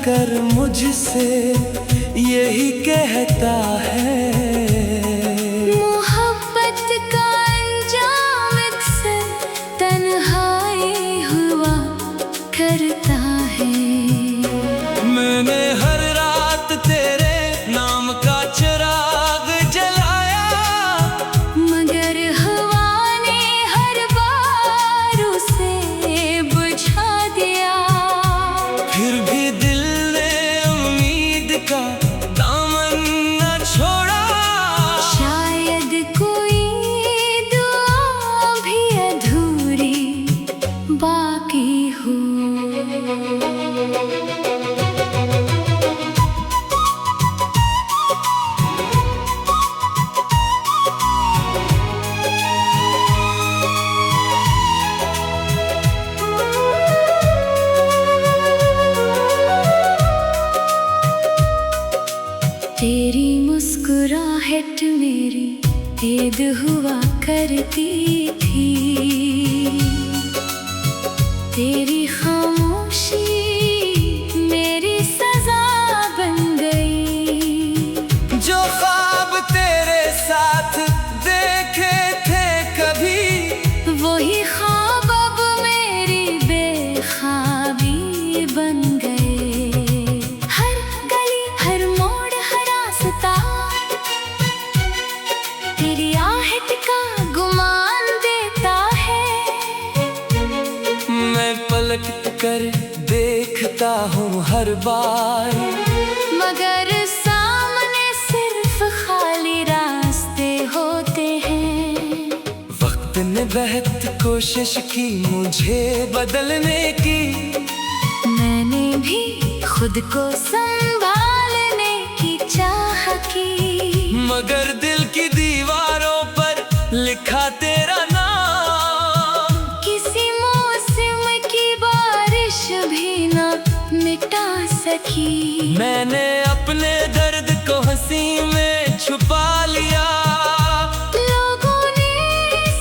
कर मुझसे यही कहता है, मोहब्बत का अंजाम अक्सर तन्हाई हुआ करता है। मैंने हर रात तेरे नाम का चिराग जलाया, मगर हवा ने हर बार उसे बुझा दिया। फिर भी दिल ने उम्मीद का दामन न छोड़ा। शायद कोई दुआ भी अधूरी बाकी हो। तेरी मुस्कुराहट मेरी ऐद हुआ करती थी, तेरी खामोशी मेरी सजा बन गई। जो ख्वाब तेरे साथ देखे थे कभी, वही ख्वाब अब मेरी बेख्वाबी बन गए। हर गली हर मोड़ हर रास्ता तेरी आहट का गुमान देता है। मैं पलट कर देखता हूँ हर बार, मगर सामने सिर्फ खाली रास्ते होते हैं। वक्त ने बहुत कोशिश की मुझे बदलने की, मैंने भी खुद को संभालने की चाह की, मगर दिल की दीवारों पर लिखा तेरा नाम। किसी मौसम की बारिश भी न मिटा सकी। मैंने अपने दर्द को हंसी में छुपा लिया, लोगों ने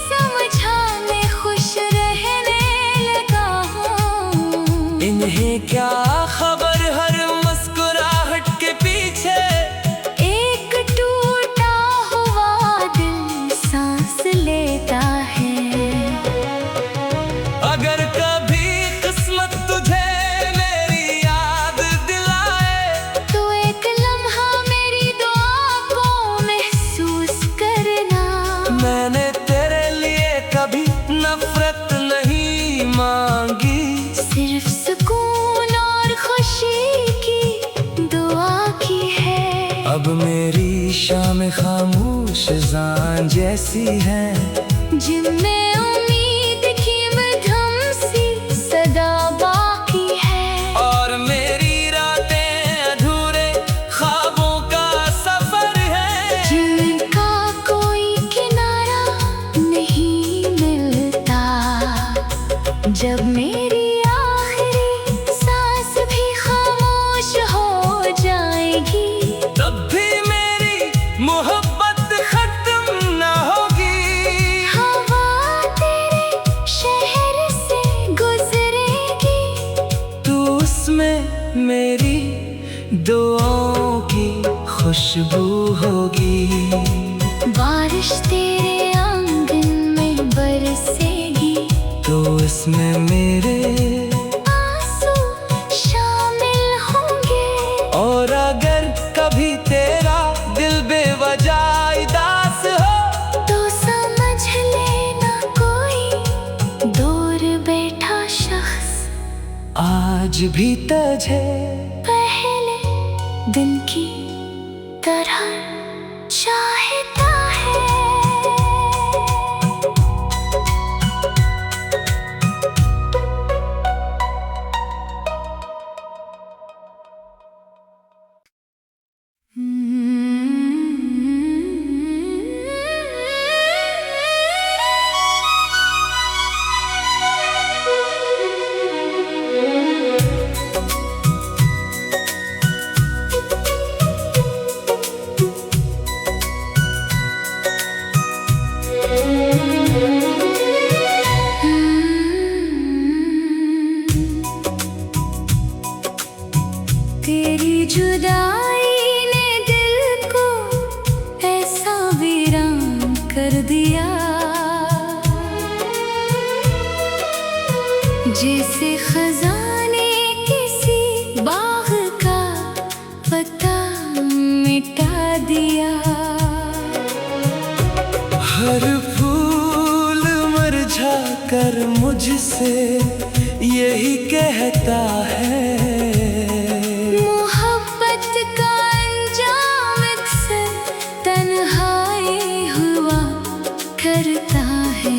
समझा मैं खुश रहने लगा हूँ। इन्हें क्या खबर हर मुस्कुराहट के पीछे एक टूटा हुआ दिल सांस लेता है। अगर कभी किस्मत तुझे मेरी याद दिलाए, तो एक लम्हा मेरी दुआ को महसूस करना। मैंने तेरे लिए कभी नफरत नहीं मांगी, सिर्फ सुकून और खुशी की दुआ की है। अब मेरी शाम खामोश जान जैसी है, जिनमें उम्मीद की मधुम सी सदा बाकी है। और मेरी रातें अधूरे ख्वाबों का सफर है, जिनका कोई किनारा नहीं मिलता। जब मेरी आखिरी सांस भी खामोश हो जाएगी, तब भी मेरी मोहब्बत खत्म न होगी। हवा तेरे शहर से गुजरेगी, तू उसमें मेरी दुआओं की खुशबू होगी। बारिश तेरे आंगन में बरसेगी, तो इसमें मेरे आंसू शामिल होंगे। और अगर कभी तेरा दिल बेवजह उदास हो, तो समझ लेना कोई दूर बैठा शख्स आज भी तुझे पहले दिन की तरह चाहता है। जैसे खजाने किसी बाग का पता मिटा दिया। हर फूल मुरझा कर मुझसे यही कहता है, मोहब्बत का अंजाम अक्सर तन्हाई हुआ करता है।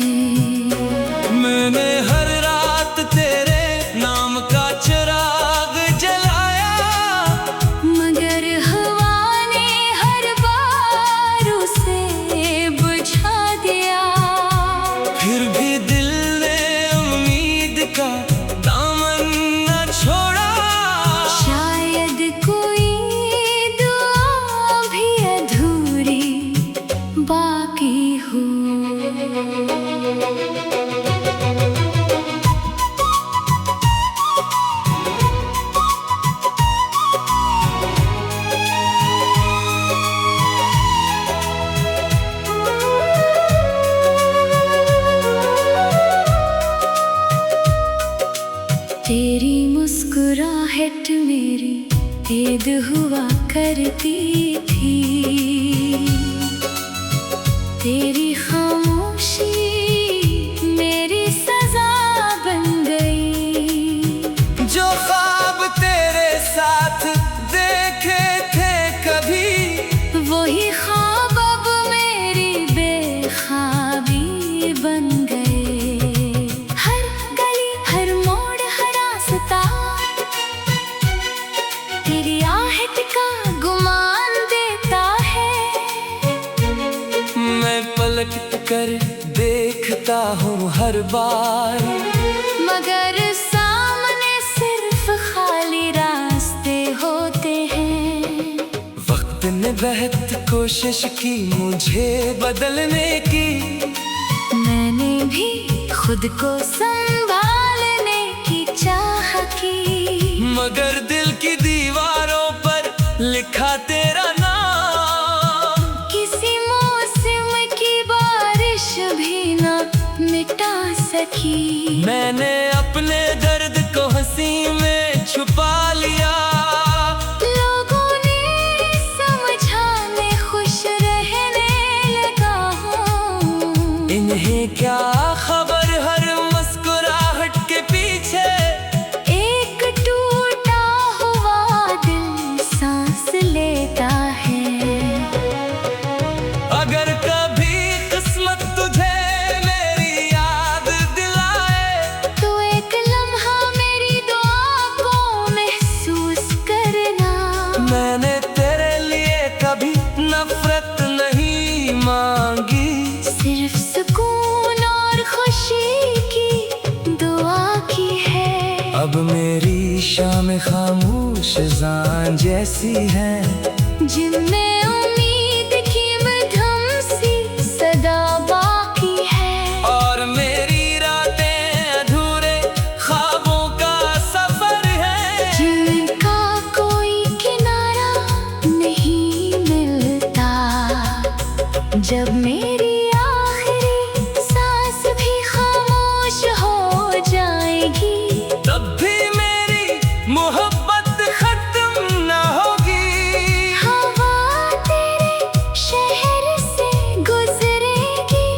मैंने हर रात तेरे नाम का चिराग जलाया, मगर हवा ने हर बार उसे बुझा दिया। फिर भी दिल ने उम्मीद का दामन न छोड़ा। शायद कोई दुआ भी अधूरी बाकी हो। तेरी मुस्कुराहट मेरी ईद हुआ करती थी, तेरी खामोशी मेरी सजा बन गई। जो ख्वाब तेरे साथ देखे थे कभी, वही ख्वाब अब मेरी बेख्वाबी बन गए। हर गली हर मोड़ हर रास्ता तेरी आहट का गुमान देता है। मैं पलट कर देखता हूँ हर बार, मगर सामने सिर्फ खाली रास्ते होते हैं। वक्त ने बहुत कोशिश की मुझे बदलने की, मैंने भी खुद को संभालने की चाह की, मगर दिल की दीवारों पर लिखा तेरा नाम। किसी मौसम की बारिश भी न मिटा सकी। मैंने अपने दर्द को हंसी में छुपा लिया, लोगों ने समझाने खुश रहने लगा हूँ। इन्हें क्या खबर हर मुस्कुराहट के पीछे एक टूटा हुआ दिल सांस लेता है। अगर कभी किस्मत तुझे मेरी याद दिलाए, तो एक लम्हा मेरी दुआ को महसूस करना। मैंने तेरे लिए कभी नफरत नहीं मांगी, सिर्फ सुकून और खुशी की दुआ की है। अब मेरी शाम खामोश जान जैसी है, जिनमें उम्मीद की मधुम सी सदा बाकी है। और मेरी रातें अधूरे ख्वाबों का सफर है, जिनका कोई किनारा नहीं मिलता। जब मेरी आखिरी सांस भी खामोश हो जाएगी, तब भी मेरी मोहब्बत खत्म न होगी। हवा तेरे शहर से गुजरेगी,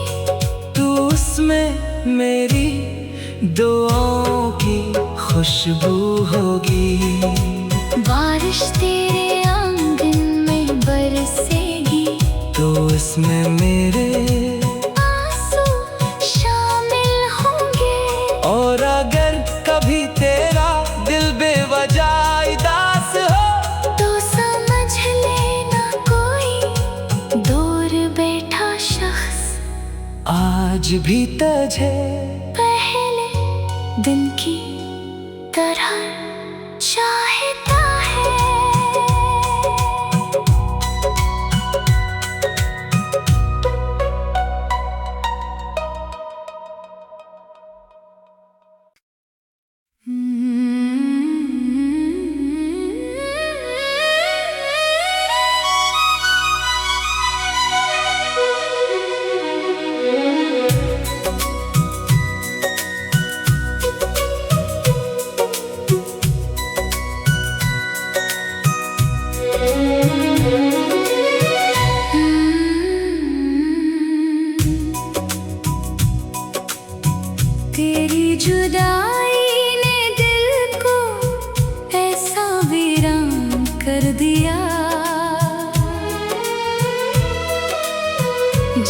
तू उसमें मेरी दुआओं की खुशबू होगी। बारिश तेरे आंगन में बरसेगी, तो इसमें मेरे आंसू शामिल होंगे। और अगर कभी तेरा दिल बेवजह उदास हो, तो समझ लेना कोई दूर बैठा शख्स आज भी तुझे पहले दिन की तरह चाहता है। जुदाई ने दिल को ऐसा वीरान कर दिया,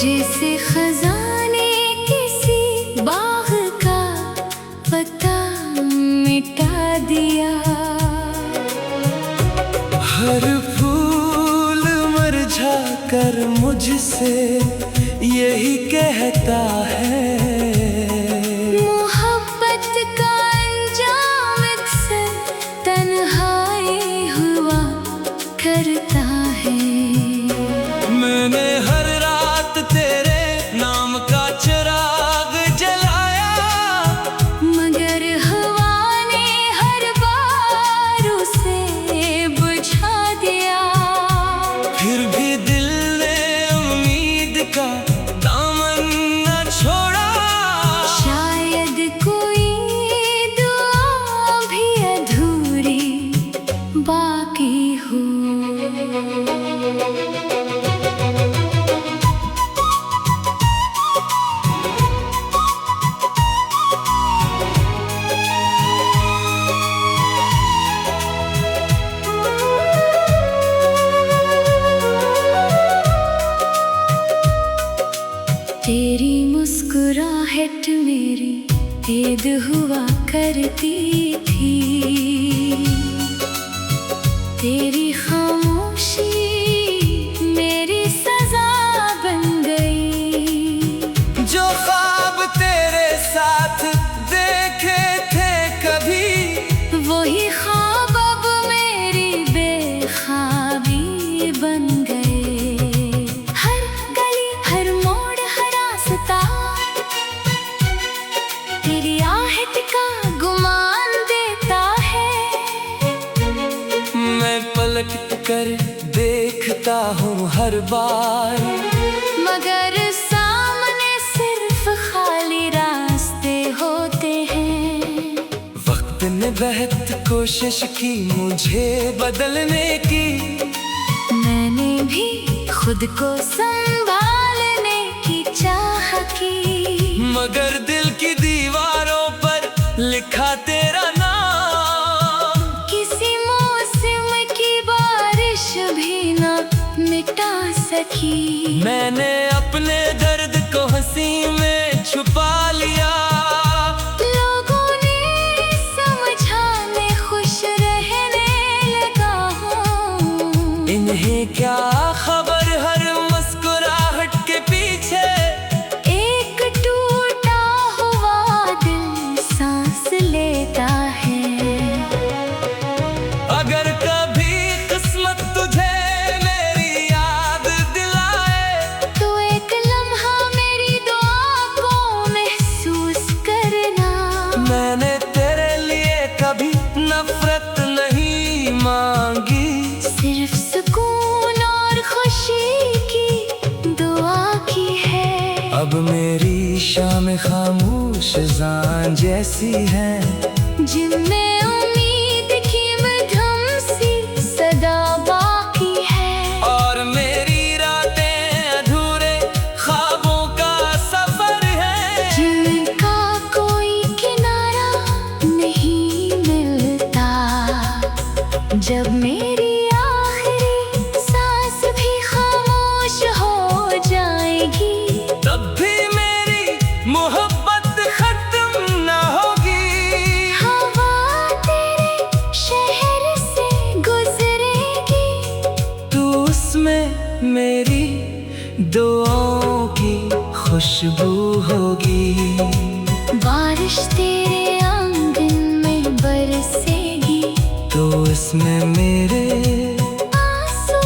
जैसे खजाने किसी बाग का पता मिटा दिया। हर फूल मुरझा कर मुझसे यही कहता है, मोहब्बत का अंजाम अक्सर तन्हाई हुआ करता है। मैंने हर रात तेरे नाम का चिराग जलाया, मगर हवा ने हर बार उसे बुझा दिया। फिर भी दिल ने उम्मीद का दामन न छोड़ा, शायद कोई दुआ भी अधूरी बाकी हो। तेरी मुस्कुराहट मेरी ऐद हुआ करती थी, तेरी खामोशी मेरी सजा बन गई। जो ख्वाब तेरे साथ देखे थे कभी, वही ख्वाब अब मेरी बेख्वाबी बन गए। हर गली हर मोड़ हर रास्ता तेरी आहट का गुमान देता है। मैं पलट कर देखता हूँ हर बार, मगर सामने सिर्फ खाली रास्ते होते हैं। वक्त ने बहुत कोशिश की मुझे बदलने की, मैंने भी खुद को संभालने की चाह की, मगर दिल की दीवारों पर लिखा तेरा नाम। किसी मौसम की बारिश भी न मिटा सकी। मैंने अपने दर्द को हंसी में छुपा लिया, लोगों ने समझा मैं खुश रहने लगा हूँ। इन्हें क्या खबर हर मुस्कुराहट के पीछे एक टूटा हुआ दिल सांस लेता है। अगर कभी किस्मत तुझे मेरी याद दिलाए, तो एक लम्हा मेरी दुआ को महसूस करना। मैंने तेरे लिए कभी नफरत नहीं मांगी, सिर्फ सुकून और खुशी की दुआ की है। अब मेरी शाम खामोश जान जैसी है, जिनमें उम्मीद की मधुम सी सदा बाकी है। और मेरी रातें अधूरे ख्वाबों का सफर है, जिनका कोई किनारा नहीं मिलता। जब मेरी आखिरी सांस भी खामोश हो जाएगी, तब भी मेरी मोहब्बत खत्म न होगी। हवा तेरे शहर से गुजरेगी, तू उसमें मेरी दुआओं की खुशबू होगी। बारिश तेरे आंगन में बरसेगी, तो इसमें मेरे आंसू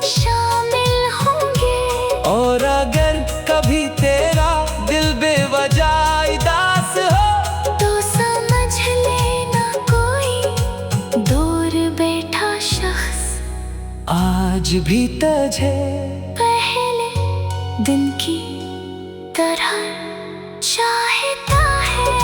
शामिल होंगे। और अगर कभी तेरा दिल बेवजह उदास हो, तो समझ लेना कोई दूर बैठा शख्स आज भी तुझे पहले दिन की तरह चाहता है।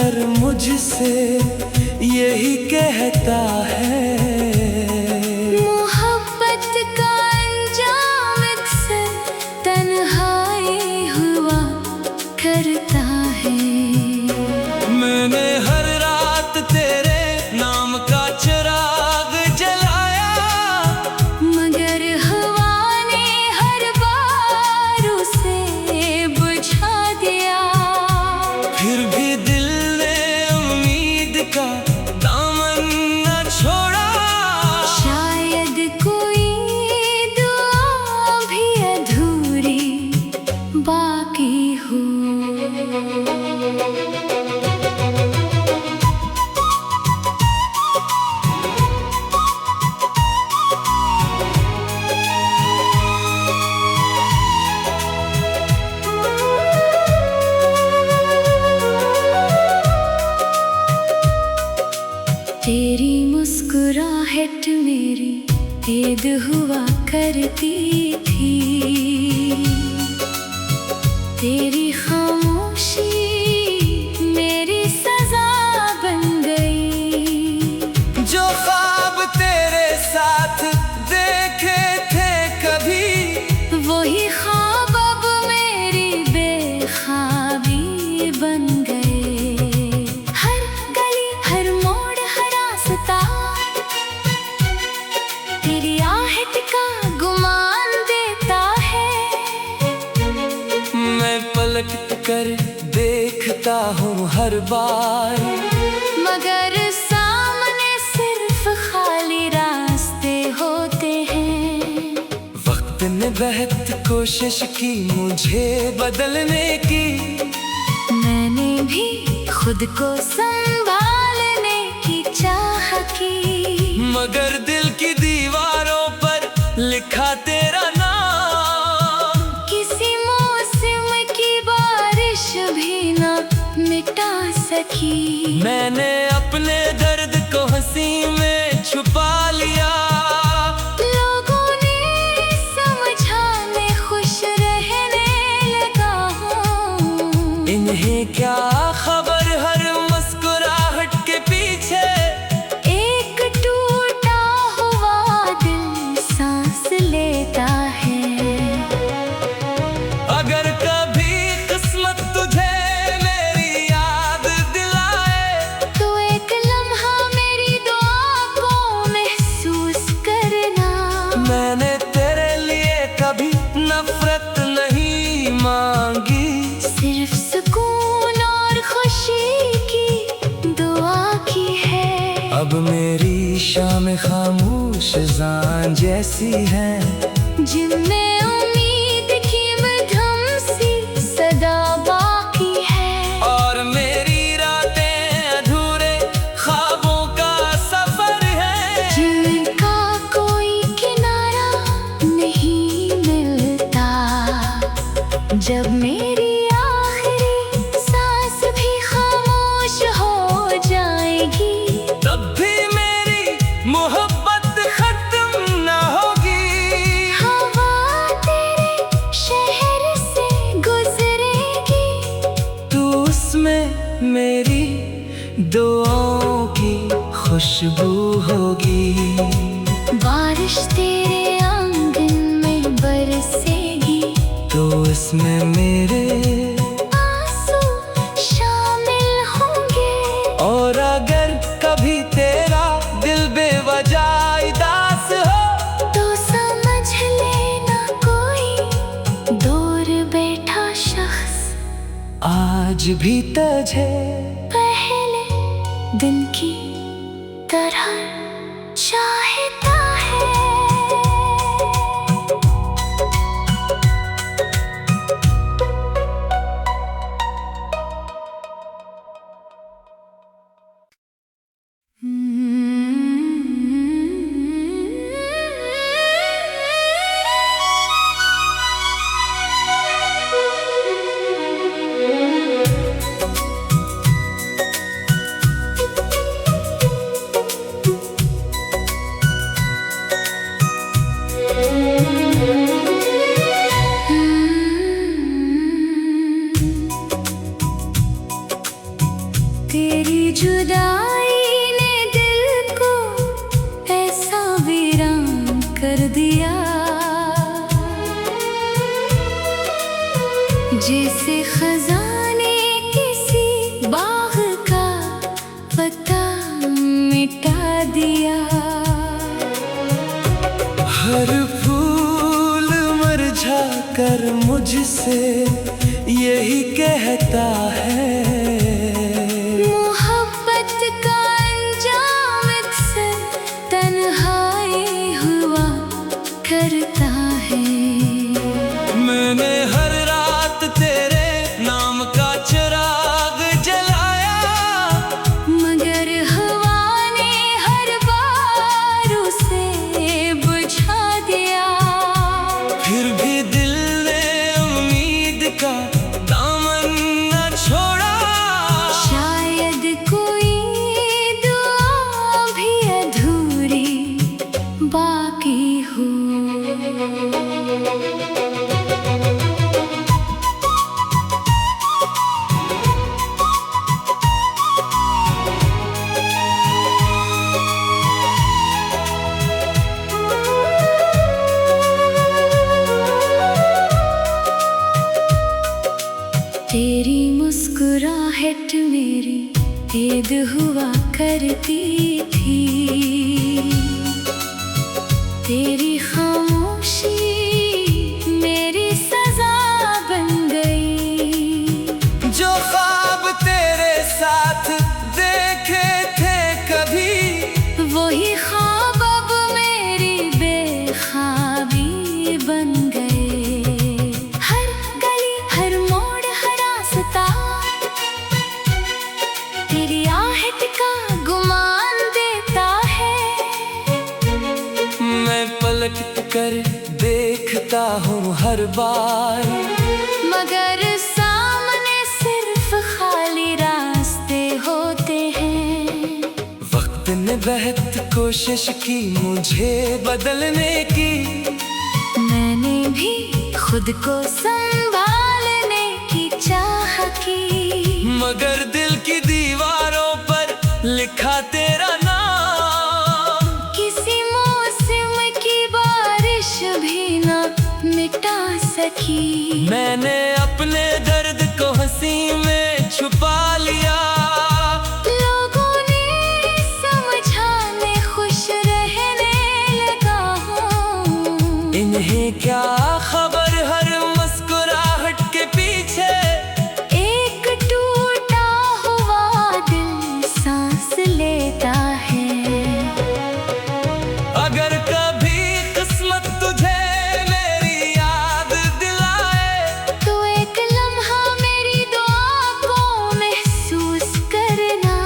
सफर मुझसे यही कहता है, मोहब्बत का अंजाम अक्सर तन्हाई हुआ करता है। मैंने हर रात तेरे नाम का चिराग जलाया, मगर हवा ने हर बार उसे बुझा दिया। फिर भी दिल ने उम्मीद का दामन न छोड़ा। शायद कोई दुआ भी अधूरी बाकी हो। तेरी मुस्कुराहट मेरी ऐद हुआ करती थी, तेरी खामोशी मेरी सजा बन गई। जो ख्वाब तेरे साथ देखे थे कभी, वही ख्वाब अब मेरी बेख्वाबी बन गए। हर गली हर मोड़ हर रास्ता तेरी आहट का गुमान देता है। मैं पलट कर देखता हूँ हर बार, मगर सामने सिर्फ खाली रास्ते होते हैं। वक्त ने बहुत कोशिश की मुझे बदलने की, मैंने भी खुद को संभालने की चाह की, मगर दिल की दीवारों पर लिखा तेरा नाम। किसी मौसम की बारिश भी न मिटा सकी। मैंने अपने दर्द को हंसी में छुपा लिया, लोगों ने समझा मैं खुश रहने लगा हूँ। इन्हें क्या खबर हर मुस्कुराहट के पीछे एक टूटा हुआ दिल सांस लेता है। अगर कभी किस्मत तुझे मेरी याद दिलाए, तो एक लम्हा मेरी दुआ को महसूस करना। मैंने तेरे लिए कभी नफरत नहीं मांगी, सिर्फ सुकून और खुशी की दुआ की है। अब मेरी शाम खामोश जान जैसी है, जिनमें उम्मीद की मधुम सी सदा बाकी है। और मेरी रातें अधूरे ख्वाबों का सफर है, जिनका कोई किनारा नहीं मिलता। जब मेरी आखिरी सांस भी खामोश हो जाएगी, तब भी मेरी मोहब्बत खत्म न होगी। हवा तेरे शहर से गुजरेगी, तू उसमें मेरी दुआओं की खुशबू होगी। बारिश तेरे आंगन में बरसेगी, तो इसमें मेरे आंसू शामिल होंगे। और अगर कभी तेरा दिल बेवजह उदास हो, तो समझ लेना कोई दूर बैठा शख्स आज भी तुझे पहले दिन की तरह चाहता है। जैसे खजाने किसी बाग का पता मिटा दिया। हर फूल मुरझा कर मुझसे यही कहता है, मोहब्बत का अंजाम अक्सर तन्हाई हुआ करता है। मैंने हर रात तेरे नाम का चिराग जलाया, मगर हवा ने हर बार उसे बुझा दिया। फिर भी दिल ने उम्मीद का दामन न छोड़ा। शायद कोई दुआ भी अधूरी बाकी हो। तेरी मुस्कुराहट मेरी ऐद हुआ करती थी, तेरी खामोशी मेरी सजा बन गई। जो ख्वाब तेरे साथ देखे थे कभी, वही ख्वाब अब मेरी बेख्वाबी बन गए। हर गली हर मोड़ हर रास्ता तेरी आहट का गुमान देता है। मैं पलट कर देखता हूँ हर बार, मगर सामने सिर्फ खाली रास्ते होते हैं। वक्त ने बहुत कोशिश की मुझे बदलने की, मैंने भी खुद को संभालने की चाह की, मगर दिल की दीवारों पर लिखा तेरा नाम। किसी मौसम की बारिश भी न मिटा सकी। मैंने अपने दर्द को हंसी में छुपा लिया, लोगों ने समझाने खुश रहने लगा हूँ। इन्हें क्या खबर हर मुस्कुराहट के पीछे एक टूटा हुआ दिल सांस लेता है। अगर कभी किस्मत तुझे मेरी याद दिलाए, तो एक लम्हा मेरी दुआ को महसूस करना।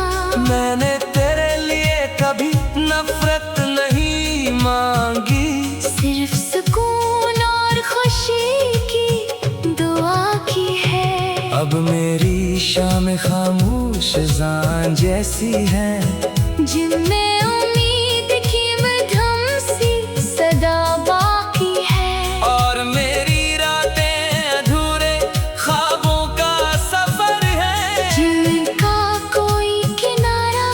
मैंने तेरे लिए कभी नफरत नहीं मांगी, सिर्फ सुकून और खुशी की दुआ की है। अब मेरी शाम खामोश जान जैसी है, जिनमें उम्मीद की मधुम सी सदा बाकी है। और मेरी रातें अधूरे ख्वाबों का सफर है, जिनका कोई किनारा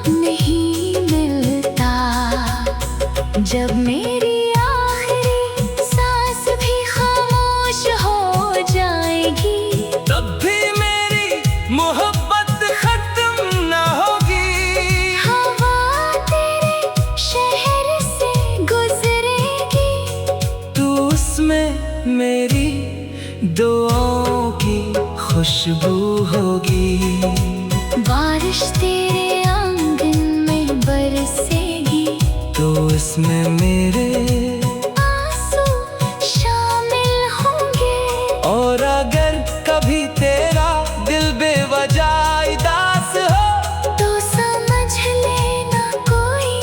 नहीं मिलता। जब मेरी आखिरी सांस भी खामोश हो जाएगी, तब भी मेरी मोहब्बत खत्म न होगी। हवा तेरे शहर से गुजरेगी, तू उसमें मेरी दुआओं की खुशबू होगी। बारिश तेरे आंगन में बरसेगी, तो इसमें मेरे आंसू शामिल होंगे। और अगर कभी तेरा दिल बेवजह उदास हो, तो समझ लेना कोई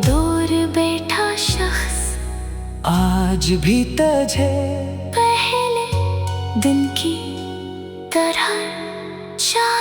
दूर बैठा शख्स आज भी तुझे पहले दिन की तरह चाह